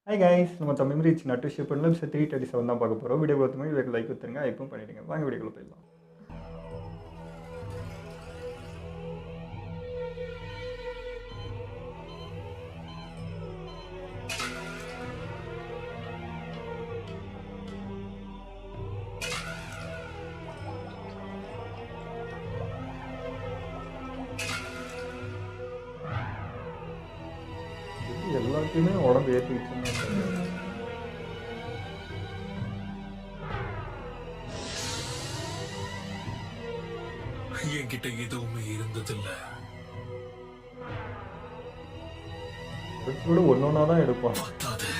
Hi guys, நம்ம Tamil reach நட்டு ship பண்ணல எபிசோட் 337 தான் பார்க்க போகிறோம். வீடியோ பார்த்து மாதிரி லைக் கொடுத்துருங்க, இப்பவும் பண்ணிடுங்க. வாங்க வீடியோக்குள்ள போயிடலாம். எல்லாத்தையுமே உடம்பு ஏற்றிக்கிச்சுன்னு என்கிட்ட எதுவுமே இருந்ததில்ல. கூட ஒன்னொன்னா தான் எடுப்பான். பத்தாது,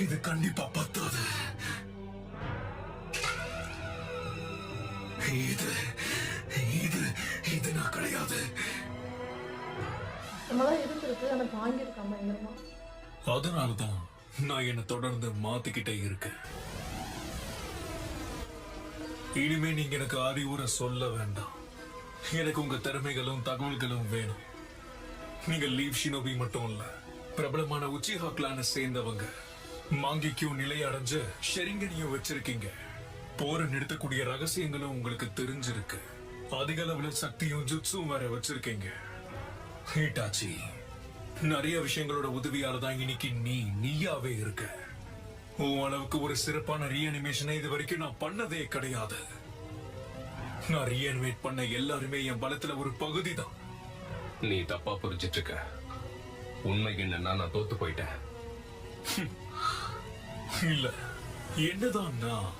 இது கண்டிப்பா பத்தாது. இது இது இது நான் கிடையாது. நம்மளாம் இருந்திருக்கு, ஆனால் வாங்கியிருக்காம எங்கம்மா. அதனாலதான் நான் என்ன தொடர்ந்து மாத்திக்கிட்டே இருக்கேன். இனிமே நீங்க எனக்கு அறிவுரை சொல்ல வேண்டாம். எனக்கு உங்க திறமைகளும் தகவல்களும் வேணும். நீங்க லீவ் ஷினோபி மட்டும் இல்ல, பிரபலமான உச்சிஹா கிளானை சேர்ந்தவங்க. மாங்கிக்கும் நிலை அடைஞ்ச ஷெரிங்கனையும் வச்சிருக்கீங்க. போரை நிறுத்தக்கூடிய ரகசியங்களும் உங்களுக்கு தெரிஞ்சிருக்கு. அதிக அளவுல சக்தியும் ஜுட்ஸும் வேற வச்சிருக்கீங்க. ஹீட்டாச்சி, நிறைய விஷயங்களோட உதவியால தான் இன்னைக்கு நீயாவே இருக்க. உன் அளவுக்கு ஒரு சிறப்பான ரீஅனிமேஷனை இது வரைக்கும் நான் பண்ணதே கிடையாது. நான் ரீஅனிமேட் பண்ண எல்லாருமே என் பலத்துல ஒரு பகுதி தான். நீ தப்பா புரிஞ்சிட்டு இருக்க. உண்மை என்னன்னா நான் தோத்து போயிட்டேன். இல்ல, என்னதான் நான்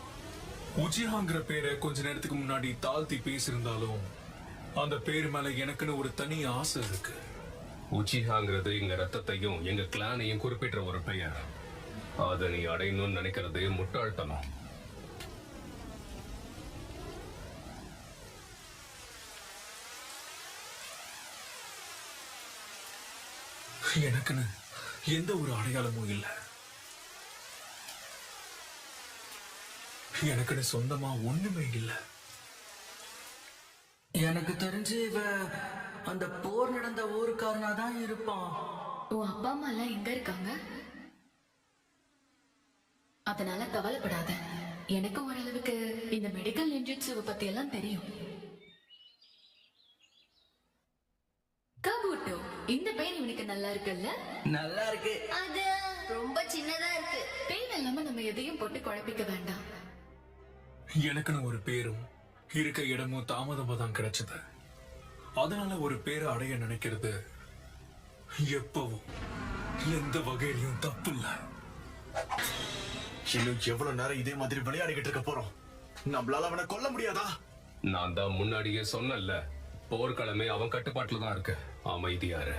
உச்சிஹாங்கிற பேரை கொஞ்ச நேரத்துக்கு முன்னாடி தாழ்த்தி பேசியிருந்தாலும் அந்த பேர் மேல எனக்குன்னு ஒரு தனி ஆசை இருக்கு. உச்சிஹாங்கிறது எங்க ரத்தத்தையும் எங்க கிளானையும் குறிப்பிட்ட ஒரு பெயர். அதை நீ அடையணும்னு நினைக்கிறது முட்டாள்தனம். எனக்குன்னு எந்த ஒரு அடையாளமும் இல்ல. எனக்குன்னு சொந்தமா ஒண்ணுமே இல்ல. எனக்கு தெரிஞ்சு இவ அந்த போர் நடந்த ஊருக்காரனா தான் இருப்பான். உன் அப்பா அம்மா எல்லாம் எங்க இருக்காங்க? அதனால கவலைப்படாத. எனக்கு ஓரளவுக்கு இந்த மெடிக்கல் நின்ஜுட்சுவை பத்தி எல்லாம் தெரியும். கபூட்டோ, இந்த பெயின் இவனுக்கு நல்லா இருக்குல்ல? நல்லா இருக்கு. அது ரொம்ப சின்னதா இருக்கு. பெயின் இல்லாம நம்ம எதையும் போட்டு குழப்பிக்க வேண்டாம். எனக்குன்னு ஒரு பேரும் இருக்க இடமும் தாமதமா தான் கிடைச்சது. அதனால ஒரு பேரை அடைய நினைக்கிறது எப்பவும் எந்த வகையிலையும் தப்பு இல்ல. இன்னும் எவ்வளவு நேரம் இதே மாதிரி விளையாடிக்கிட்டு இருக்க போறோம்? நம்மளால அவனை கொல்ல முடியாதா? நான் தான் முன்னாடியே சொன்னல, போர்க்களமே அவன் கட்டுப்பாட்டுல தான் இருக்கு. அமைதியாரு.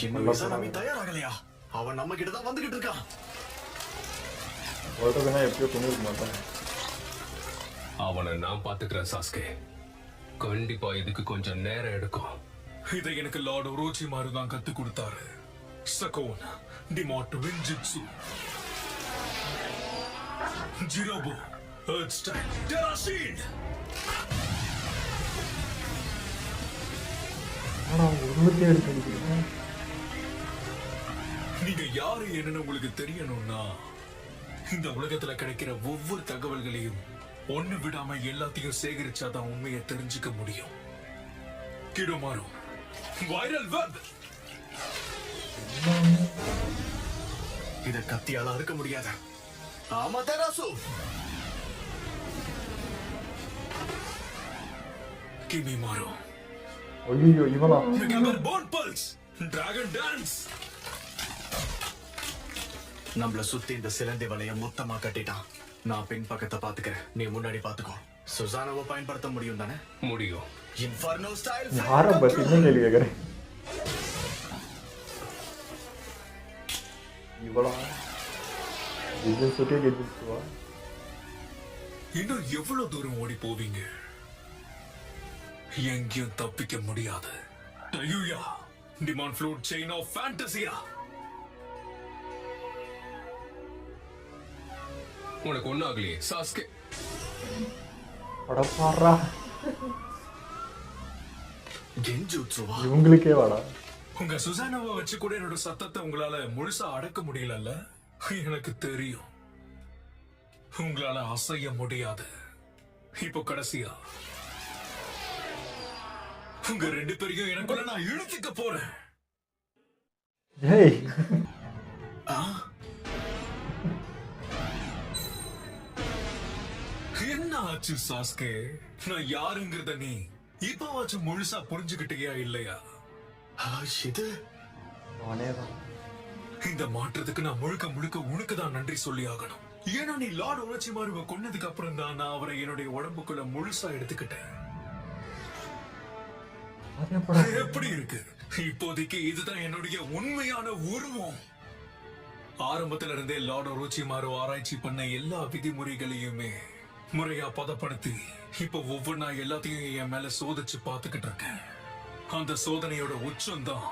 இன்னும் விசாரணை தயாராகலையா? அவன் நம்ம கிட்ட தான் வந்துகிட்டு இருக்கான். எப்படியோ கொண்டு மாட்டான். அவனை நான் பாத்துக்கிறேன் சாஸ்கே. கண்டிப்பா இதுக்கு கொஞ்சம் நேரம் எடுக்கும். இதை எனக்கு லார்ட் ஒரோச்சிமாரு தான் கத்து கொடுத்தாரு. சகோன் டிமாட் வின்ஜுட்சு ஜிரோபோ எர்த் ஸ்டைல் டெராஷீல்ட். நீங்க யாரு என்னன்னு உங்களுக்கு தெரியணும்னா இந்த உலகத்துல கிடைக்கிற ஒவ்வொரு தகவல்களையும் ஒண்ணு விடாம எல்லாத்தையும் சேகரிச்சாதான் உண்மையை தெரிஞ்சுக்க முடியும். கிடோமாரு வைரல் வெப். இத கத்தியால அறுக்க முடியாது. ஆமா தெராசு. கிமிமாரு. ஐயோ, இவனா? மெகாபர் போன் பல்ஸ் டிராகன் டான்ஸ். நம்மள சுத்தி இந்த சிலந்தி வலைய மொத்தமா கட்டிட்டான். நான் பின் பக்கத்தை பாத்துக்கிறேன், நீ முன்னாடி பாத்துக்கோ. சுசானாவை பயன்படுத்த முடியும் தானே? முடியும். Inferno style. யாரை பத்தி என்ன கேள்வி கேட்கறேன்? இவளா? இது சுட்டே கேட்டுவா. இன்னும் எவ்வளவு தூரம் ஓடி போவீங்க? எங்கேயும் தப்பிக்க முடியாது. டயூயா டிமாண்ட் ஃப்ளூட் செயின் ஆஃப் ஃபேண்டசியா. உனக்கு ஒண்ணாகலையே சாஸ்கே. படப்பாடுறா. கென்ஜுட்சுவா? இவங்களுக்கே வாடா. உங்க சுசானாவை வச்சு கூட என்னோட சத்தத்தை உங்களால முழுசா அடக்க முடியல. எனக்கு தெரியும் உங்களால அசைய முடியாது. இப்போ கடைசியா உங்க 2 பேரையும் எனக்குள்ள நான் இழுத்துக்க போறேன். ஏய் என்ன ஆச்சு சாஸ்கே? நான் யாருங்கிறத நீ இப்பவாச்சும் முழுசா புரிஞ்சுக்கிட்டியா இல்லையா? இது அவனே தான். இந்த மாற்றத்துக்கு நான் முழுக்க முழுக்க உனக்கு தான் நன்றி சொல்லி ஆகணும். ஏன்னா நீ லார்ட் உணர்ச்சிமாருவை கொன்னதுக்கு அப்புறம் தான் நான் அவரை என்னுடைய உடம்புக்குள்ள முழுசா எடுத்துக்கிட்டேன். அது எப்படா? எப்படி இருக்கு? இப்போதைக்கு இதுதான் என்னுடைய உண்மையான உருவம். ஆரம்பத்துல இருந்தே லார்ட் உணர்ச்சிமாரு ஆராய்ச்சி பண்ண எல்லா விதிமுறைகளையுமே முறையா பதப்படுத்தி இப்ப ஒவ்வொன்னா எல்லாத்தையும் என் மேல சோதிச்சு பார்த்துக்கிட்டு இருக்கேன். அந்த சோதனையோட உச்சம் தான்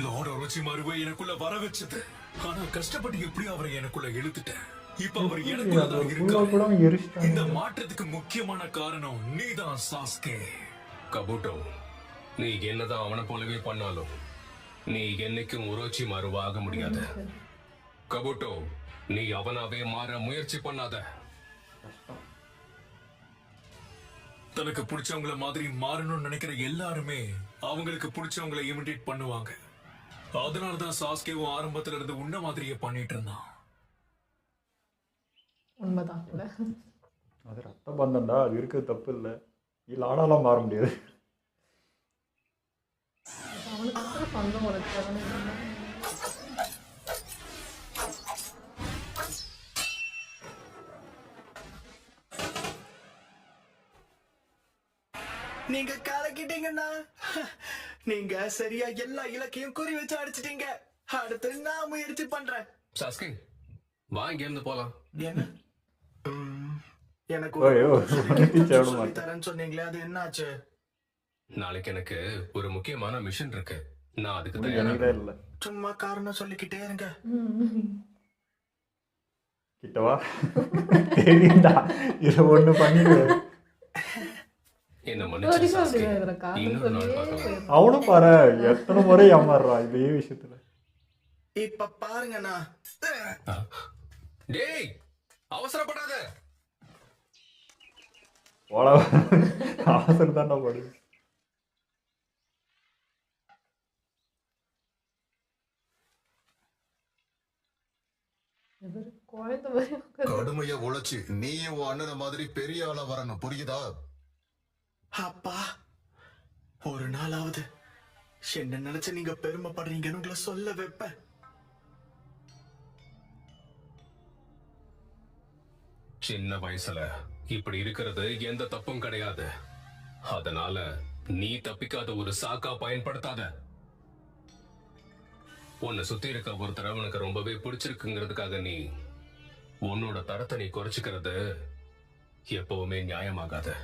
லார்ட் உணர்ச்சிமாருவை எனக்குள்ள வர வச்சது. ஆனா கஷ்டப்பட்டு எப்படி அவரை எனக்குள்ள இழுத்துட்டேன். இப்ப அவர் எனக்குள்ளதான் கூட இருக்காரு. எரிச்சிட்டாங்க. இந்த மாற்றத்துக்கு முக்கியமான காரணம் நீதான் சாஸ்கே. கபுட்டோ, நீ என்னதான் அவனை போலவே பண்ணாலும் நீ என்னைக்கும் உரோச்சி மாறுவா ஆக முடியாது. கபுட்டோ, நீ அவனாவே மாற முயற்சி பண்ணாத. கஷ்டம். தனக்கு பிடிச்சவங்கள மாதிரி மாறணும்னு நினைக்கிற எல்லாருமே அவங்களுக்கு பிடிச்சவங்கள இமிடேட் பண்ணுவாங்க. அதனாலதான் சாஸ்கேவும் ஆரம்பத்துல இருந்து உன்ன மாதிரியே பண்ணிட்டு இருந்தான். உண்மைதான் கூட. அது ரத்த பந்தம்டா, அது இருக்கிறது தப்பு இல்லை. இல்லை ஆனாலாம் மாற முடியாது. அவனுக்கு இருக்கிற சொந்தம் ஒரு திறமை இல்லை. நீங்க கலக்கிட்டீங்கண்ணா. நீங்க சரியா எல்லா இலக்கையும் குறி வச்சு அடிச்சிட்டீங்க. அடுத்து நான் முயற்சி பண்றேன். சாஸ்கே, வா இங்க இருந்து போலாம். என்ன? எனக்கு ஐயோ, டீச்சர் விட சொல்லி மாட்டேன். தரேன்னு சொன்னீங்களே, அது என்னாச்சு? நாளைக்கு எனக்கு ஒரு முக்கியமான மிஷன் இருக்கு. நான் அதுக்கு எனக்கு தயாரா தான் இல்லை. சும்மா காரணம் சொல்லிக்கிட்டே இருங்க. கிட்டவா தெரியும்டா, இதை ஒண்ணு பண்ணிடுவேன். என்ன இது மன்னிச்சு வரைக்கும் சாஸ்கே. அப்படிதான் இருக்கிற காரணம் இன்னொரு நாள் சொல்லியே பார்க்கலாம். போயிடும். அவனும் பாரு எத்தனை முறை ஏமாறுறான் இதே விஷயத்துல. இப்ப பாருங்கண்ணா. டேய், அவசரப்படாத. போடா, அவசரம் தான்டா படுது. இவரு குழந்தை மாதிரி உட்கார்ந்து கடுமையா உழைச்சு நீயும் உன் அண்ணன மாதிரி பெரிய ஆளா வரணும், புரியுதா? அப்பா, ஒரு நாளாவது என்ன நினைச்சு நீங்க பெருமைப்படுறீங்கன்னு உங்களை சொல்ல வைப்பேன். சின்ன வயசுல இப்படி இருக்கிறது எந்த தப்பும் கிடையாது. அதனால நீ தப்பிக்காத ஒரு சாக்கா பயன்படுத்தாத. உன்னை சுத்தி இருக்க ஒருத்தர் உனக்கு ரொம்பவே பிடிச்சிருக்குங்கிறதுக்காக நீ உன்னோட தரத்தை நீ குறைச்சிக்கிறது எப்பவுமே நியாயமாகாது.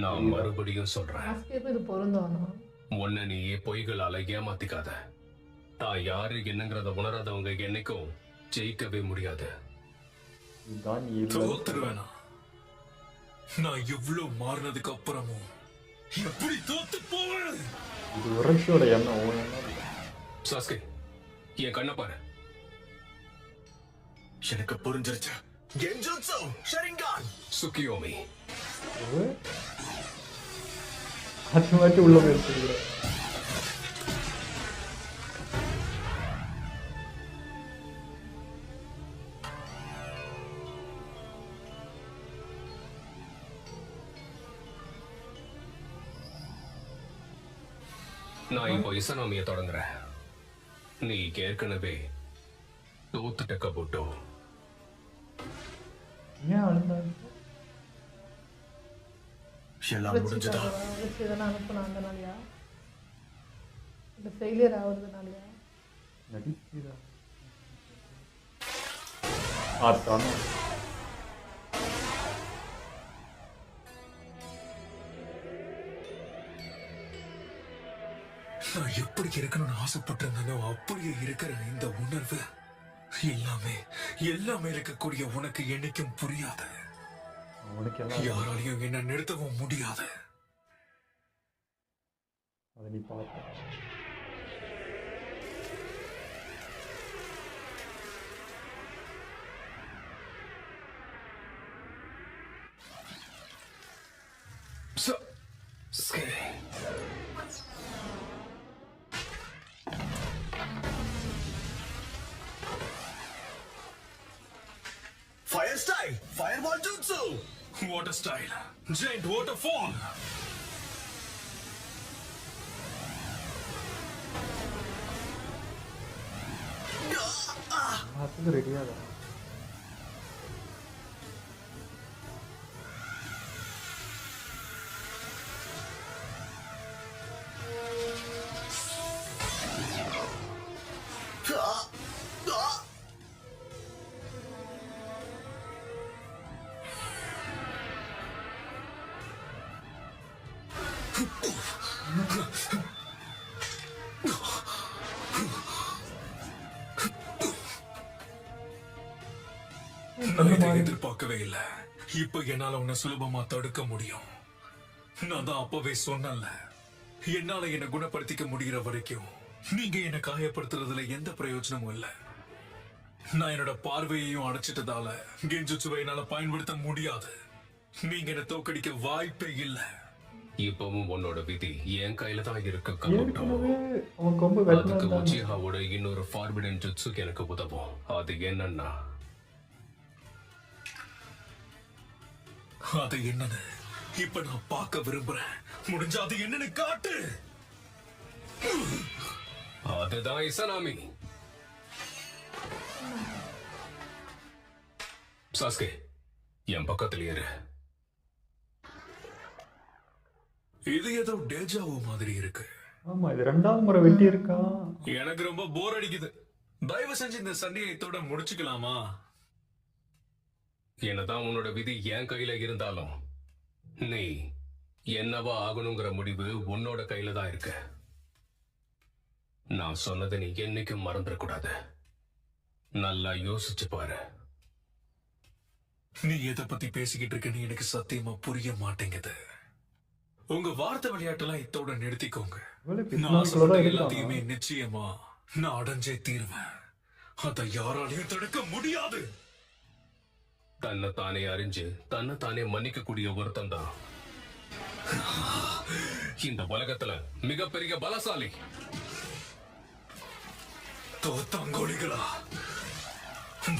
நான் மறுபடியும் சொல்றேன், ஆஸ்கேக்கும் இது பொருந்தணும். உன்னை நீயே பொய்களால ஏமாத்திக்காத. தான் யாரு என்னங்கிறத உணராதவங்க என்னைக்கும் ஜெயிக்கவே முடியாது. இதுதான் நீ இல்லை. தோத்துருவேனா? நான் எவ்வளவு மாறினதுக்கு அப்புறமும் எப்படி தோத்து போவேன்? இது உரைச்சியோட எண்ணம், உன் எண்ணம் இல்லை. சாஸ்கே, என் கண்ணை பாரு. எனக்கு புரிஞ்சிருச்சு. கென்ஜுட்சு ஷரிங்கான். சுக்கியோமி. மாற்றி மாற்றி உள்ள போயிருக்க. நான் இப்போ இசனாமிய தொடங்குறேன். நீ ஏற்கனவே தோத்துட்ட கபுட்டோ. ஏன் அழுந்தாங்க? எல்லாம் முடிஞ்சதா? வச்சு இதெல்லாம் அனுப்பினா அந்த நாளையா? இந்த ஃபெயிலியர் ஆகுறதுனாலயா? நடிக்கிறா. அதானே. நான் எப்படி இருக்கணும்னு ஆசைப்பட்டிருந்தனோ அப்படியே இருக்கிற இந்த உணர்வு எல்லாமே எல்லாமே இருக்கக்கூடிய உனக்கு என்னைக்கும் புரியாது. அவனுக்கு எல்லாம் யாராலையும் என்ன நிறுத்தவும் முடியாது. அதை நீ பார்த்த. Sasuke. Fire style, fireball jutsu. Water style, giant waterfall. அதுக்கு ரெடியாக நான் இதை எதிர்பார்க்கவே இல்லை. இப்ப என்னால உன்னை சுலபமா தடுக்க முடியும். நான் தான் அப்பவே சொன்னேன்ல, என்னால என்னை குணப்படுத்திக்க முடிகிற வரைக்கும் நீங்க என்னை காயப்படுத்துறதுல எந்த பிரயோஜனமும் இல்ல. நான் என்னோட பார்வையையும் அடைச்சிட்டதால கெஞ்சுச்சுவை என்னால பயன்படுத்த முடியாது. நீங்க என்ன தோக்கடிக்க வாய்ப்பே இல்ல. இப்பவும் உன்னோட விதி என் கையில தான் இருக்கு கபுட்டோ. ஏற்கனவே அவன் கொம்பு அதுக்கு வெட்டினா உச்சிஹாவோட இன்னொரு ஃபார்பிடன் ஜுட்சுக்கு எனக்கு உதவும். அது என்னன்னா, அது என்னன்னு இப்ப நான் பார்க்க விரும்புறேன். முடிஞ்சா அது என்னன்னு காட்டு. அதுதான் இசனாமி. சாஸ்கே, என் பக்கத்துல இரு. இது ஏதோ டேஜாவோ மாதிரி இருக்கு. ஆமா இது 2வது முறை வெட்டி இருக்கான். எனக்கு ரொம்ப போர் அடிக்குது. தயவு செஞ்சு இந்த சண்டையை இதோட முடிச்சுக்கலாமா? என்னதான் உன்னோட விதி என் கையில இருந்தாலும் நீ என்னவா ஆகணுங்கிற முடிவு உன்னோட கையில தான் இருக்கு. நான் சொன்னதை நீ என்னைக்கும் மறந்துடக்கூடாது. நல்லா யோசிச்சு பாரு. நீ எதை பத்தி பேசிக்கிட்டு இருக்கன்னு எனக்கு சத்தியமா புரிய மாட்டேங்குது. உங்க வார்த்தை விளையாட்டெல்லாம் இதோட நிறுத்திக்கோங்க. இவளுக்கு நான் பின்னாடி சொல்ற தான் எல்லாத்தையுமே இருக்கான். நிச்சயமா நான் அடைஞ்சே தீருவேன். அதை யாராலையும் தடுக்க முடியாது. தன்னைத்தானே அறிஞ்சு தன்னைத்தானே மன்னிக்க கூடிய ஒருத்தன் தான் இந்த உலகத்துல மிகப்பெரிய பலசாலி. தோத்தாங்கோழிகளா,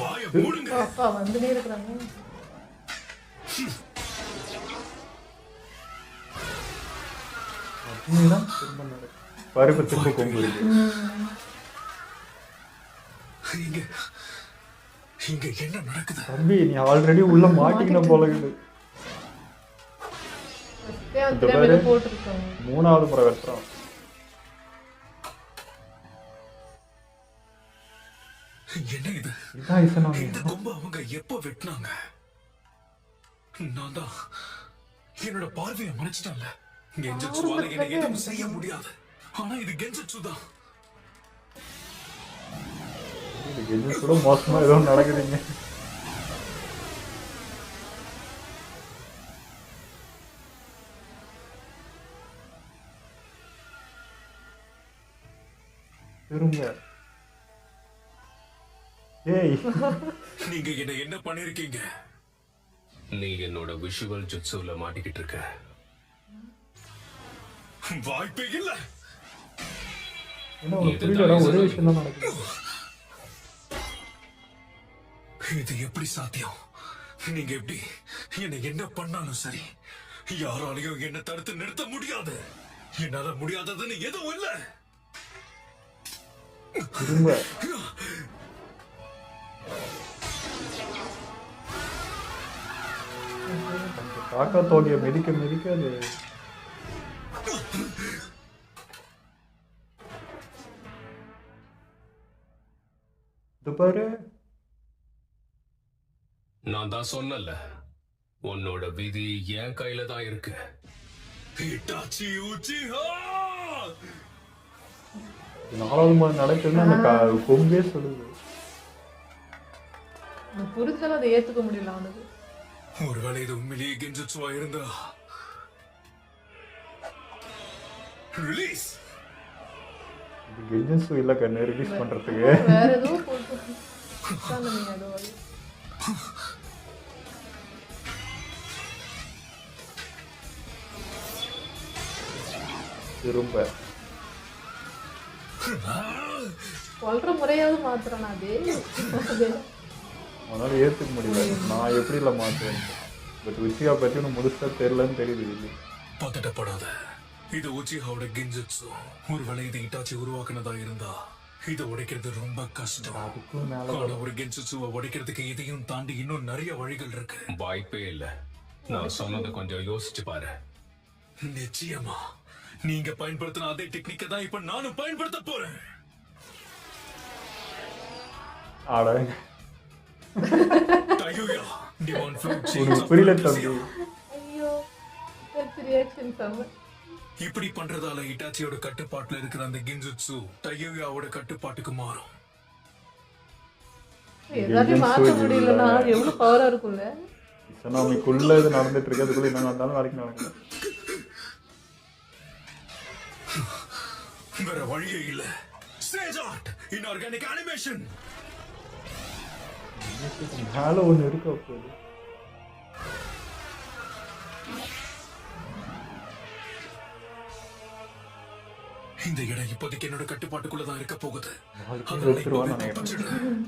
வாய மூடுங்க. அப்பா வந்துட்டே இருக்கிறாங்க. அப்படின்னா திரும்ப நடக்கும். பாரு இப்ப திரும்ப கொம்பு இருக்கு. இங்க இங்க என்ன நடக்குது? தம்பி நீ ஆல்ரெடி உள்ள மாட்டிக்கின போல இருக்குது. இந்த தெரியாம பாரு. போட்டிருக்காங்க. 3வது முறை வெட்டுறான். என்ன இது? இதான் இசனாமி. இந்த கொம்பு அவங்க எப்ப வெட்டினாங்க? நான் தான் என்னோட பார்வையை மறைச்சிட்டேன்ல. கெஞ்சச்சுவால என்ன எதுவும் செய்ய முடியாது. ஆனா இது கெஞ்சச்சு தான். இது கூட மோசமா ஏதோ நடக்குதுங்க. திரும்ப ஏய் நீங்க என்ன பண்ணிருக்கீங்க? நீ என்னோட விஷுவல் ஜுட்சுல மாட்டிக்கிட்டு இருக்க. வாய்ப்பே இல்ல. என்ன ஒரு புரியலடா, ஒரே விஷயம் தான் நடக்குது. இது எப்படி சாத்தியம்? நீங்க எப்படி என்ன பண்ணாலும் சரி, யாராலையும் என்ன தடுத்து நிறுத்த முடியாது. என்னால முடியாததுன்னு எதுவும் இல்ல. திரும்ப காக்கா தோகையை மிதிக்க மிதிக்க அது இது பாரு. நான் தான் சொன்னல, உன்னோட விதி என் கையில தான் இருக்கு. இட்டாச்சி உச்சிஹா! 4வது முறை நடக்குதுன்னு அந்த கொம்பே சொல்லுது. புரிஞ்சாலும் அதை ஏத்துக்க முடியல அவனுக்கு. ஒருவேளை இது உண்மையிலேயே கெஞ்சச்சுவா இருந்தா ரிலீஸ். இது கெஞ்சன்ஸு இல்லை கண்ணு ரிலீஸ் பண்றதுக்கு. வேற ஏதோ போட்டு உட்கார்ந்து ஏதோ அது. திரும்ப சொல்ற முறையாவது மாத்துறானா அதே அதே. அவனால் ஏற்றுக்க முடியல. நான் எப்படி இல்லை மாற்றுவேன். பட் உச்சியா பற்றி ஒன்று முழுசாக தெரிலன்னு தெரியுது இது. பதட்டப்படாத. இது உச்சிஹாவோட கெஞ்சுட்சு. ஒருவேளை இது இட்டாச்சி உருவாக்குனதா இருந்தா இதை உடைக்கிறது ரொம்ப கஷ்டம். அதுக்கும் மேலே ஆனா ஒரு கெஞ்சுட்சுவை உடைக்கிறதுக்கு இதையும் தாண்டி இன்னும் நிறைய வழிகள் இருக்கு. வாய்ப்பே இல்ல. நான் சொன்னதை கொஞ்சம் யோசிச்சு பாரு. நிச்சயமா நீங்க பயன்படுத்தின அதே டெக்னிக்கை தான் இப்ப நானும் பயன்படுத்த போறேன். ஆட தையூயா, Divine Flute உனக்கு Chains of புரியல Fantasy. தம்பி. ஐயோ ரியாக்ஷன் செம்ம. இப்படி பண்றதால இட்டாச்சியோட கட்டுப்பாட்டுல இருக்கிற அந்த கின்ஜுட்சு தையூயாவோட கட்டுப்பாட்டுக்கு மாறும். எல்லாத்தையும் மாற்ற முடியலன்னா எவ்வளவு பவரா இருக்கும்ல. இசனாமிக்குள்ள இது நடந்துட்டு இருக்கு. அதுக்குள்ள என்ன நடந்தாலும் நாளைக்கு நடக்கல. வேற வழியே இல்ல. Stage art, inorganic animation. மேலே ஒன்று இருக்க போகுது. இந்த இடம் இப்போதைக்கு என்னோட கட்டுப்பாட்டுக்குள்ளதான் இருக்க போகுது. வாழ்க்கையை அதனால வெறுத்துருவான்னு இப்பவே நினைக்கிறேன். தப்பிச்சிடுறேன்.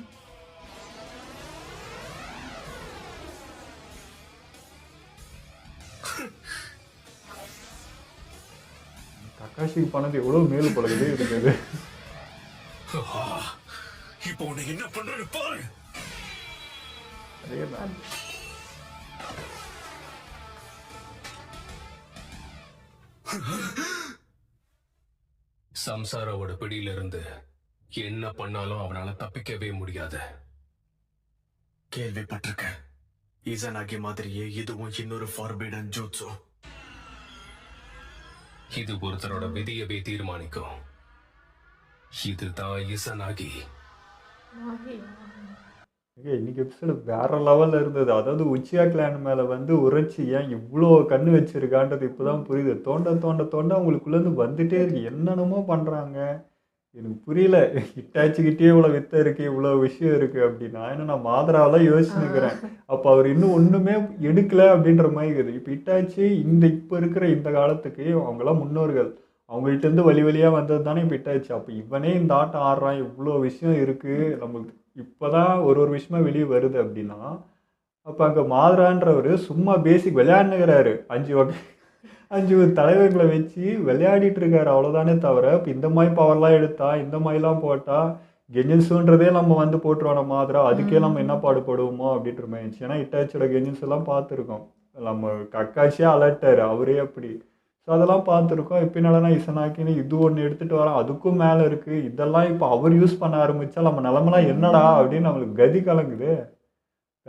தக்காஷிக்கு பண்ணது எவ்வளோ மேல் பழகுது இருக்குது. ஆஹா, இப்போ உன்னை என்ன பண்றேன்னு பாரு. அதே தான். சம்சாராவோட பிடியில இருந்து என்ன பண்ணாலும் அவனால தப்பிக்கவே முடியாது. கேள்விப்பட்டிருக்கேன். ஈசனாகி மாதிரியே இதுவும் இன்னொரு ஃபார்பிடன் ஜூட்சு. இது ஒருத்தரோட விதியவே தீர்மானிக்கும். இதுதான் இசனாகி. இன்னைக்கு எபிசோடு வேற லெவல்ல இருந்தது. அதாவது உச்சியா கிளான் மேல வந்து உரைச்சி ஏன் இவ்வளோ கண்ணு வச்சிருக்கான்றது இப்போதான் புரியுது. தோண்ட தோண்ட தோண்ட அவங்களுக்குள்ள இருந்து வந்துட்டே இருக்கு. என்னென்னமோ பண்றாங்க. எனக்கு புரியல. இட்டாச்சிக்கிட்டே இவ்வளோ வித்த இருக்கு, இவ்வளோ விஷயம் இருக்கு அப்படின்னா ஏன்னா நான் மாதராவெல்லாம் யோசிச்சுக்கிறேன். அப்போ அவர் இன்னும் ஒண்ணுமே எடுக்கல அப்படின்ற மாதிரி இருக்குது. இப்போ இட்டாச்சி இப்போ இருக்கிற இந்த காலத்துக்கு அவங்களாம் முன்னோர்கள். அவங்கள்ட்ட இருந்து வழி வழியா வந்தது தானே இப்போ இட்டாச்சி. அப்போ இவனே இந்த ஆட்டம் ஆடுறான், இவ்வளோ விஷயம் இருக்கு நம்மளுக்கு இப்போதான் ஒரு விஷயமா வெளியே வருது அப்படின்னா அப்போ அங்கே மாதரான்றவர் சும்மா பேசிக் விளையாடுனுங்கிறாரு. 5 தலைவர்களை வச்சு விளையாடிட்டு இருக்காரு. அவ்வளோதானே தவிர இப்போ இந்த மாதிரி பவர்லாம் எடுத்தா இந்த மாதிரிலாம் போட்டா கெஞ்சன்ஸுன்றதே நம்ம வந்து போட்டுருவோம் நம்ம மாதரா. அதுக்கே நம்ம என்ன பாடுபடுவோமோ அப்படின்ற மாதிரி இருந்துச்சு. ஏன்னா இட்டாச்சியோட கெஞ்சன்ஸ் எல்லாம் பார்த்துருக்கோம். நம்ம கக்காச்சியாக அலர்ட்டாரு அவரே அப்படி. ஸோ அதெல்லாம் பார்த்துருக்கோம். இப்போ என்னடனா இசனாக்கின்னு இது ஒன்று எடுத்துகிட்டு வரோம். அதுக்கும் மேலே இருக்குது. இதெல்லாம் இப்போ அவர் யூஸ் பண்ண ஆரம்பித்தா நம்ம நிலமெல்லாம் என்னடா அப்படின்னு நம்மளுக்கு கதி கலங்குது.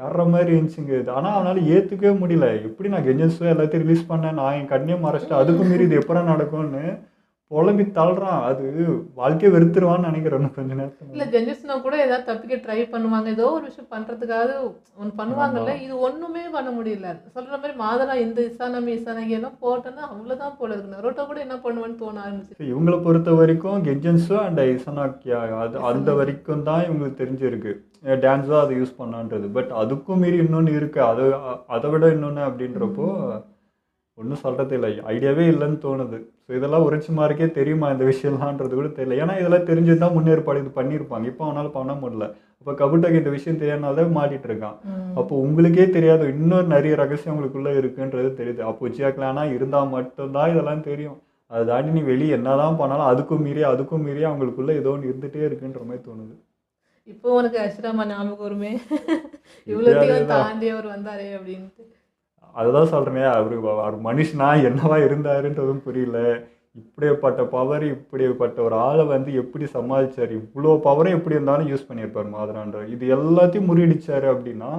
வேற மாதிரி இருந்துச்சுங்க இது. ஆனால் அவனால் ஏற்றுக்கவே முடியல. எப்படி நான் கெஞ்சன்ஸோ எல்லாத்தையும் ரிலீஸ் பண்ணேன், நான் என் கண்ணையே மறைச்சிட்டேன், அதுக்கும் மீறி இது எப்போ நடக்கும்னு புலம்பி தள்ளுறான். அது வாழ்க்கையை வெறுத்துருவான்னு நினைக்கிறேன் கொஞ்ச நேரத்தில். இல்ல ஜென்ஜஸ்னா கூட ஏதாவது தப்பிக்க ட்ரை பண்ணுவாங்க. ஏதோ ஒரு விஷயம் பண்றதுக்காக ஒன்று பண்ணுவாங்கல்ல. இது ஒண்ணுமே பண்ண முடியல. சொல்ற மாதிரி மாதரா இந்த இசானகி எல்லாம் போட்டோன்னா அவ்வளவுதான் போல இருக்கு. நரோட்டோ கூட என்ன பண்ணுவேன்னு தோண ஆரம்பிச்சு. இவங்களை பொறுத்த வரைக்கும் கெஞ்சன்ஸோ அண்ட் இசனாக்கியா அது அந்த வரைக்கும் தான் இவங்களுக்கு தெரிஞ்சிருக்கு டான்ஸோ அதை யூஸ் பண்ணான்றது. பட் அதுக்கும் மீறி இன்னொன்று இருக்கு. அதை விட இன்னொன்று அப்படின்றப்போ ஒன்றும் சொல்கிறது இல்லை. ஐடியாவே இல்லைன்னு தோணுது. ஸோ இதெல்லாம் உரைச்சி மார்க்கே தெரியுமா இந்த விஷயம்லான்றது கூட தெரியல. ஏன்னா இதெல்லாம் தெரிஞ்சு தான் முன்னேற்பாடு இது பண்ணியிருப்பாங்க. இப்போ அவனால் பண்ண முடியல. இப்போ கபுட்டாக்கு இந்த விஷயம் தெரியாதனால மாட்டிட்டு இருக்கான். அப்போ உங்களுக்கே தெரியாது இன்னொரு நிறைய ரகசியம் உங்களுக்குள்ளே இருக்குன்றது தெரியுது. அப்போ உச்சியா கிளானா இருந்தால் மட்டும்தான் இதெல்லாம் தெரியும். அதை தாண்டி நீ வெளியே என்னதான் பண்ணாலும் அதுக்கும் மீறி அவங்களுக்குள்ள ஏதோ ஒன்று இருந்துகிட்டே இருக்குன்ற மாதிரி தோணுது. இப்போ உனக்கு அஷ்ராமா ஞாபகம் வருமே, இவ்வளோத்தையும் தாண்டி அவர் வந்தாரே அப்படின்ட்டு. அதுதான் சொல்கிறேனே, அவர் மனுஷனா என்னவா இருந்தாருன்றதும் புரியல. இப்படிப்பட்ட ஒரு ஆளை வந்து எப்படி சமாளிச்சார். இவ்வளோ பவரை எப்படி இருந்தாலும் யூஸ் பண்ணியிருப்பார் மாதரான்ற. இது எல்லாத்தையும் முறியடிச்சாரு அப்படின்னா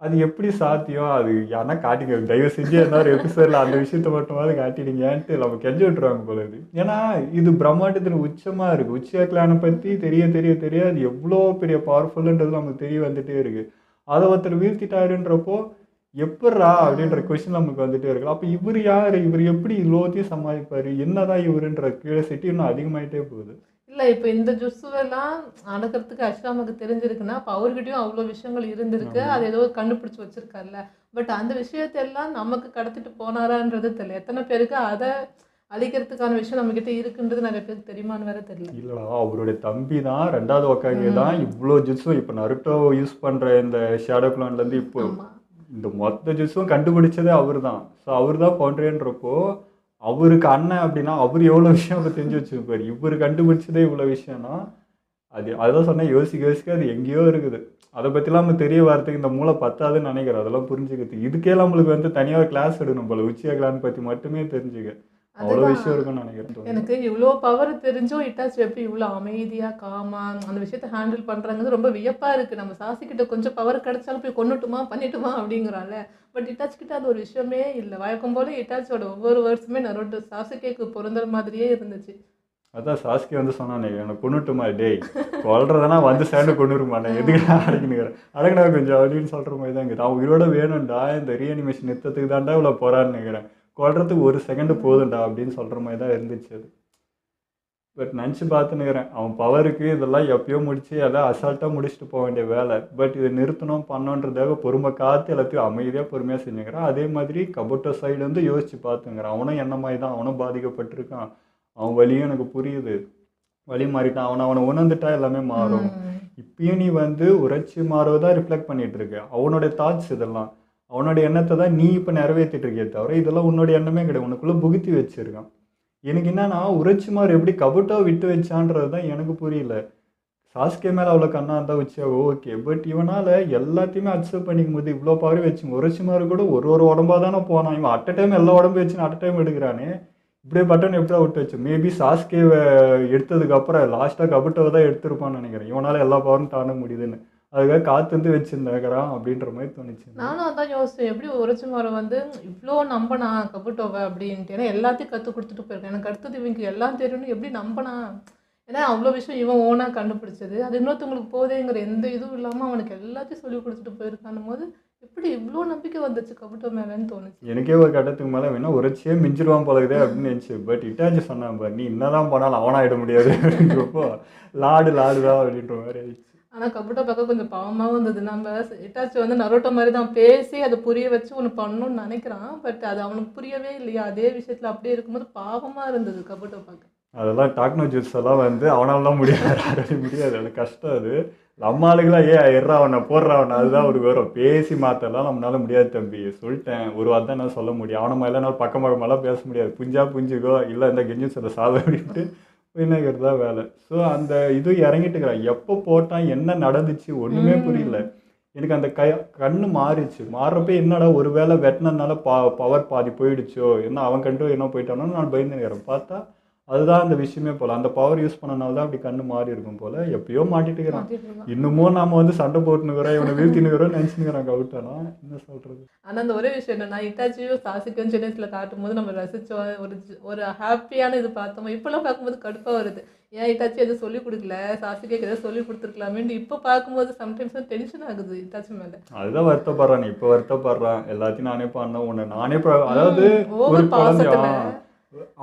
அது எப்படி சாத்தியம்? அது யாருன்னா காட்டிங்க, தயவு செஞ்சு என்ன ஒரு எபிசோடில் அந்த விஷயத்த மட்டுமாவது காட்டிடுங்கன்ட்டு நம்ம கெஞ்சு விட்டுருவாங்க போல இது. ஏன்னா இது பிரம்மாண்டத்தில் உச்சமாக இருக்குது. உச்சியா கிளானை பற்றி தெரிய அது எவ்வளோ பெரிய பவர்ஃபுல்ன்றது நமக்கு தெரிய வந்துகிட்டே இருக்குது. அதை ஒருத்தர் வீழ்த்திட்டாருன்றப்போ எப்பட்றா அப்படின்ற கொஸ்டின் நமக்கு வந்துகிட்டே இருக்கு. அப்போ இவர் யார், இவர் எப்படி இவ்வளோத்தையும் சமாளிப்பார், என்னதான் இவருன்ற கியூரியாசிட்டி இன்னும் அதிகமாகிட்டே போகுது. இல்லை இப்போ இந்த ஜுஸ்ஸுவெல்லாம் நடக்கிறதுக்கு அஷ்ராமுக்கு தெரிஞ்சிருக்குன்னா அப்போ அவர்கிட்டயும் அவ்வளோ விஷயங்கள் இருந்திருக்கு. அது ஏதோ கண்டுபிடிச்சி வச்சிருக்காருல்ல. பட் அந்த விஷயத்தெல்லாம் நமக்கு கடத்திட்டு போனாரான்றது தெரியல. எத்தனை பேருக்கு அதை அழிக்கிறதுக்கான விஷயம் நம்மகிட்ட இருக்குன்றது நிறைய பேருக்கு தெரியுமான்னு வேற தெரியல. இல்லடா, அவருடைய தம்பி தான் 2வது ஒக்காகே தான் இவ்வளோ ஜுட்ஸும் இப்போ நருட்டோ யூஸ் பண்ணுற இந்த ஷேடோ கிளான்லேருந்து இப்போ ஆமா. இந்த மொத்த ஜுட்ஸும் கண்டுபிடிச்சதே அவர் தான். ஸோ அவர் தான் ஃபவுண்டரின்றப்போ அவருக்கு அண்ணன் அப்படின்னா அவர் எவ்வளோ விஷயம் அப்போ தெரிஞ்சு வச்சுருப்பார். இவர் கண்டுபிடிச்சதே இவ்வளோ விஷயம்னா அதான் சொன்னேன், யோசிக்க அது எங்கேயோ இருக்குது. அதை பற்றிலாம் நம்ம தெரிய வரதுக்கு இந்த மூளை பத்தாதுன்னு நினைக்கிறேன். அதெல்லாம் புரிஞ்சுக்கிறது இதுக்கே நம்மளுக்கு வந்து தனியாக கிளாஸ் எடுக்கணும் போல. உச்சியா கிளான் பற்றி மட்டுமே தெரிஞ்சுக்க அவ்வளோ விஷயம் இருக்குன்னு நினைக்கிறேன். எனக்கு இவ்வளோ பவர் தெரிஞ்சும் இட்டாச்சி எப்படி இவ்வளோ அமைதியாக காமா அந்த விஷயத்தை ஹேண்டில் பண்ணுறாங்கிறது ரொம்ப வியப்பாக இருக்குது. நம்ம சாசிக்கிட்ட கொஞ்சம் பவர் கிடைச்சாலும் போய் கொண்டுட்டுமா பண்ணிட்டுமா அப்படிங்கிறான்ல. பட் இட்டாச்சி கிட்ட அது ஒரு விஷயமே இல்லை. வழக்கம் போல இட்டாச்சியோட ஒவ்வொரு வேர்ட்ஸுமே நரோட்டோ சாசுகேக்கு பொருந்துற மாதிரியே இருந்துச்சு. அதான் சாஸ்கே வந்து சொன்னானே, எனக்கு கொண்டுட்டுமா டேய், கொல்றதுனா வந்து சேர்ந்து கொண்டுருமாண்ணே, எதுக்கு அடங்கினுக்கிறேன் அடங்கினா கொஞ்சம் அப்படின்னு சொல்கிற மாதிரி தான் இருக்குது. அவன் உயிரோட வேணும்டா, இந்த ரீஅனிமேஷன் நிறுத்தத்துக்கு தான்டா இவ்வளோ போறான்னு நினைக்கிறேன், கொல்றதுக்கு 1 செகண்டு போதும்டா அப்படின்னு சொல்கிற மாதிரி தான் இருந்துச்சு அது. பட் நினச்சி பார்த்துன்னுக்கிறேன், அவன் பவருக்கு இதெல்லாம் எப்பயோ முடிச்சு எல்லாம் அசால்ட்டாக முடிச்சுட்டு போக வேண்டிய வேலை. பட் இதை நிறுத்தணும் பண்ணோன்றதாக பொறுமை காத்து எல்லாத்தையும் அமைதியாக பொறுமையாக செஞ்சுக்கிறான். அதே மாதிரி கபோட்டோ சைடு வந்து யோசிச்சு பார்த்துங்கிறான். அவனும் என்ன மாதிரி தான், அவனும் பாதிக்கப்பட்டிருக்கான். அவன் வலியும் எனக்கு புரியுது, வழி மாறிட்டான். அவனை உணர்ந்துட்டா எல்லாமே மாறும். இப்பயும் நீ வந்து உரைச்சி மாறுவதான் ரிஃப்ளெக்ட் பண்ணிட்டு இருக்க. அவனுடைய தாட்ஸ் இதெல்லாம், அவனோட எண்ணத்தை தான் நீ இப்போ நிறைவேற்றிட்டு இருக்கே தவிர இதெல்லாம் உன்னோட எண்ணமே கிடையாது. உனக்குள்ளே புகுத்தி வச்சிருக்கான். எனக்கு என்னன்னா உரைச்சி மாறு எப்படி கபோட்டோ விட்டு வச்சான்றது தான் எனக்கு புரியல. சாஸ்கே மேலே அவ்வளோ கண்ணா இருந்தால் வச்சா ஓகே. பட் இவனால் எல்லாத்தையுமே அக்செப்ட் பண்ணிக்கும் போது இவ்வளோ பவர் வச்சு உரைச்சி மாறு கூட ஒரு உடம்பாக தானே போனான். இவன் அட் அ டைம் எல்லா உடம்பு வச்சுன்னு அட் அ டைம் எடுக்கிறானே. இப்படியே பட்டன் எப்படா விட்டு வச்சு மேபி சாஸ்கேவை எடுத்ததுக்கப்புறம் லாஸ்ட்டாக கபோட்டோவை தான் எடுத்திருப்பான்னு நினைக்கிறேன். இவனால் எல்லா பவரும் தாண்ட முடியுதுன்னு அதுக்காக காத்து வந்து வச்சுருந்தாக்கிறான் அப்படின்ற மாதிரி தோணுச்சு. நானும் அதான் யோசிச்சேன், எப்படி உரைச்சிமாரை வந்து இவ்வளோ நம்பினா கபோட்டோவை அப்படின்ட்டு. ஏன்னா எல்லாத்தையும் கற்றுக் கொடுத்துட்டு போயிருக்கேன், எனக்கு அடுத்தது இவங்க எல்லாம் தெரியும்னு எப்படி நம்பினா. ஏன்னா அவ்வளோ விஷயம் இவன் ஓனாக கண்டுபிடிச்சது, அது இன்னொருத்தவங்களுக்கு போதேங்கிற எந்த இதுவும் இல்லாமல் அவனுக்கு எல்லாத்தையும் சொல்லி கொடுத்துட்டு போயிருக்கான் போது எப்படி இவ்வளோ நம்பிக்கை வந்துச்சு கபோட்டோ மேலேன்னு தோணுச்சு. எனக்கே ஒரு கட்டத்துக்கு மேலே வேணா உரைச்சியே மிஞ்சிருவான் போலகுதே அப்படின்னு நினச்சி. பட் இட்டாச்சி சொன்னான் பார், நீ என்னதான் போனாலும் அவனாயிட முடியாது அப்படின்றப்போ லாடுதான் அப்படின்ற மாதிரி ஆயிடுச்சு. ஆனால் கபோட்டோ பார்க்க கொஞ்சம் பாவமாகவும் இருந்தது. நம்ம இட்டாச்சி வந்து நரோட்டோ மாதிரி தான் பேசி அதை புரிய வச்சு ஒன்று பண்ணணும்னு நினைக்கிறான். பட் அது அவனுக்கு புரியவே இல்லையா, அதே விஷயத்தில் அப்படியே இருக்கும்போது பாவமாக இருந்தது கபோட்டோ பார்க்க. அதெல்லாம் டாக்னோ ஜூஸ் எல்லாம் வந்து அவனாலாம் முடியாது, முடியாது, அது கஷ்டம். அது நம்ம ஆளுங்களா எறா அவனை போடுறா அவனை, அதுதான் ஒரு வரும். பேசி மாற்றலாம் நம்மளால முடியாது தம்பி, சொல்லிட்டேன் ஒரு வார்த்தை நான் சொல்ல முடியும். அவனை மாதிரிலாம் என்னால் பக்கமாகலாம் பேச முடியாது. புஞ்சா புஞ்சுக்கோ இல்லை இந்த கெஞ்சுஸில் சாத அப்படின்ட்டு விநாயகர் தான் வேலை. ஸோ அந்த இது இறங்கிட்டுக்கிறான். எப்போ போட்டான், என்ன நடந்துச்சு ஒன்றுமே புரியல எனக்கு. அந்த கண்ணு மாறிச்சு. மாறுறப்ப என்னடா ஒரு வேளை வெட்டினதுனால பவர் பாதி போயிடுச்சோ, என்ன அவன் கண்டு என்ன போயிட்டானோ நான் பயந்துக்கிறேன். பார்த்தா அதுதான் அந்த விஷயமே போல. அந்த பவர் யூஸ் பண்ணனால தான் அப்படி கண்ணு மாறி இருக்கும் போல. எப்பயோ மாட்டிட்டுக்கிறான். இன்னமும் நாம வந்து சண்டை போட்டுனுக்கிறோம், இவனை வீழ்த்தினுக்கிறோம் நினச்சினுக்கிறான் கவுட்டானா. என்ன சொல்றது. ஆனால் அந்த ஒரே விஷயம் என்னன்னா, இட்டாச்சியும் சாசுக்கும் சின்ன வயசுல காட்டும் போது நம்ம ரசிச்சோம், ஒரு ஹாப்பியான இது பார்த்தோம். இப்போல்லாம் பார்க்கும்போது கடுப்பாக வருது. ஏன் இட்டாச்சி எதுவும் சொல்லிக் கொடுக்கல, சாசுகேக்கு எதாவது சொல்லி கொடுத்துருக்கலாமேன்னு இப்போ பார்க்கும்போது சம்டைம்ஸ் டென்ஷன் ஆகுது இட்டாச்சி மேலே. அதுதான் வருத்தப்படுறான். இப்போ வருத்தப்படுறான். எல்லாத்தையும் நானே பண்ணேன், உன்னை நானே அதாவது ஒரு பாசத்துல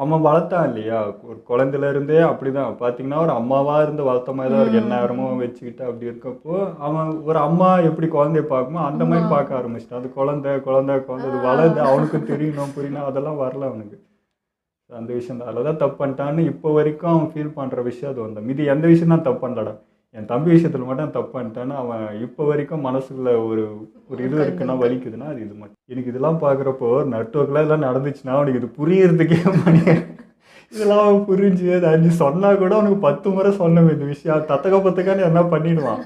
அவன் வளர்த்தான் இல்லையா, ஒரு குழந்தையில இருந்தே அப்படிதான் பார்த்தீங்கன்னா ஒரு அம்மாவா இருந்து வளர்த்த மாதிரி தான் இருக்கு. என்ன நேரமும் வச்சுக்கிட்டு அப்படி இருக்கப்போ அவன் ஒரு அம்மா எப்படி குழந்தைய பார்க்குமோ அந்த மாதிரி பார்க்க ஆரம்பிச்சிட்டான். அது குழந்தை குழந்தை குழந்தை அது வளருது, அவனுக்கு தெரியணும் புரியணும், அதெல்லாம் வரல அவனுக்கு. அந்த விஷயம் தான் அதில் தான் தப்பு பண்ணிட்டான்னு இப்போ வரைக்கும் அவன் ஃபீல் பண்ணுற விஷயம் அது வந்து. மீதி எந்த விஷயம் தான் தப்பு பண்ணலடா, என் தம்பி விஷயத்தில் மட்டும் தப்பு பண்ணிட்டான்னு அவன் இப்போ வரைக்கும் மனசுக்குள்ள ஒரு இது இருக்குன்னா வலிக்குதுன்னா அது இது மட்டும். எனக்கு இதெல்லாம் பார்க்குறப்போ நெட்ஒர்க்லாம் எல்லாம் நடந்துச்சுன்னா அவனுக்கு இது புரியறதுக்கே இதெல்லாம் அவன் புரிஞ்சு அது 5 சொன்னால் கூட அவனுக்கு 10 முறை சொன்னோம் இந்த விஷயம். தத்தக்கான்னு என்ன பண்ணிடுவான்.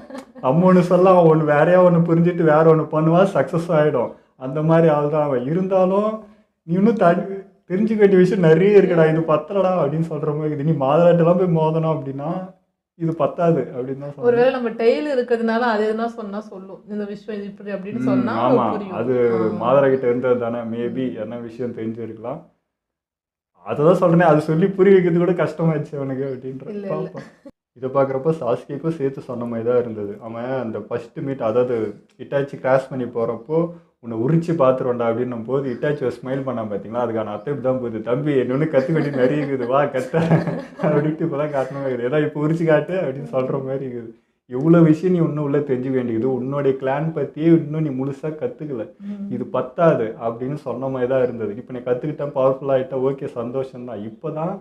நம்ம ஒன்று சொல்ல அவன் ஒன்று வேறையா ஒன்று புரிஞ்சுட்டு வேற ஒன்று பண்ணுவான், சக்ஸஸ் ஆகிடும். அந்த மாதிரி ஆள் தான் அவன். இருந்தாலும் நீ இன்னும் தெரிஞ்சுக்க வேண்டிய விஷயம் நிறைய இருக்குடா, இது பத்தலடா அப்படின்னு சொல்கிற மாதிரி இது. நீ மாதராட்டெல்லாம் போய் மோதணும் அப்படின்னா இது பத்தாது அப்படின்னு தான். ஒருவேளை நம்ம டெய்ல் இருக்கிறதுனால அது எதுனா சொன்னா சொல்லும், இந்த விஷயம் இது இப்படி அப்படின்னு சொன்னா ஆமாம், அது மாதரா கிட்ட இருந்தது தானே. மேபி என்ன விஷயம் தெரிஞ்சிருக்கலாம். அதான் சொல்றேனே, அது சொல்லி புரிய வைக்கிறது கூட கஷ்டமாயிடுச்சு அவனுக்கு அப்படின்ற. இதை பார்க்குறப்ப சாஸ்கேக்கும் சேர்த்து சொன்ன மாதிரி தான் இருந்தது. அவன் அந்த ஃபர்ஸ்ட் மீட், அதாவது இட்டாச்சி கிராஸ் பண்ணி போகிறப்போ உன்னை உரிச்சு பார்த்துருவோண்டா அப்படின்னும் போது இட்டாச்சி ஸ்மைல் பண்ணான் பார்த்தீங்களா, அதுக்கான அர்த்தம் தான் போகுது. தம்பி என்னொன்று கற்று வேண்டி நிறைய இருக்குது, வா கத்த அப்படின்ட்டு இப்போ தான் காட்டணும் இருக்குது. ஏன்னா இப்போ உரிச்சு காட்டு அப்படின்னு சொல்கிற மாதிரி இருக்குது. எவ்வளோ விஷயம் நீ இன்னும் உள்ள தெரிஞ்சுக்க வேண்டியது, உன்னுடைய கிளான் பற்றியே இன்னும் நீ முழுசாக கற்றுக்கல, இது பத்தாது அப்படின்னு சொன்ன மாதிரி தான் இருந்தது. இப்போ நீ கற்றுக்கிட்டேன், பவர்ஃபுல் ஆகிட்டேன், ஓகே சந்தோஷம்தான். இப்போ தான்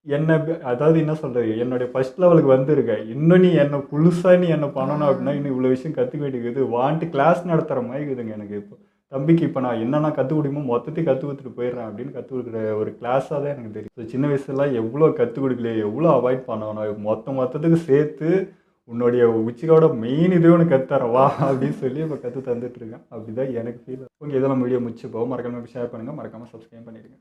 என்ன அதாவது என்ன சொல்கிறது, என்னுடைய ஃபர்ஸ்ட் லெவலுக்கு வந்திருக்கேன். இன்னும் நீ என்னை புதுசாக நீ என்ன பண்ணணும் அப்படின்னா இன்னும் இவ்வளோ விஷயம் கற்றுக்க வேண்டியது வான்ட்டு கிளாஸ் நடத்துகிற மாதிரி இருக்குதுங்க எனக்கு. இப்போ தம்பிக்கு இப்போ நான் என்னென்ன கற்றுக் கொடுக்குமோ மொத்தத்தையும் கற்றுக் கொடுத்துட்டு போயிடுறேன் அப்படின்னு கற்றுக் கொடுக்குற ஒரு கிளாஸாக தான் எனக்கு தெரியும். ஸோ சின்ன வயசுலாம் எவ்வளோ கற்றுக் கொடுக்கலையே, எவ்வளோ அவாய்ட் பண்ணணும், மொத்தத்துக்கு சேர்த்து உன்னுடைய உச்சியோட மெயின் இதே ஒன்று கற்றுறவா அப்படின்னு சொல்லி இப்போ கற்று தந்துட்டுருக்கேன். அப்படி தான் எனக்கு ஃபீல். ஓகே, இதெல்லாம் வீடியோ முடிச்சு போக மறக்காமல் ஷேர் பண்ணுங்கள், மறக்காமல் சப்ஸ்கிரைப் பண்ணிடுங்க.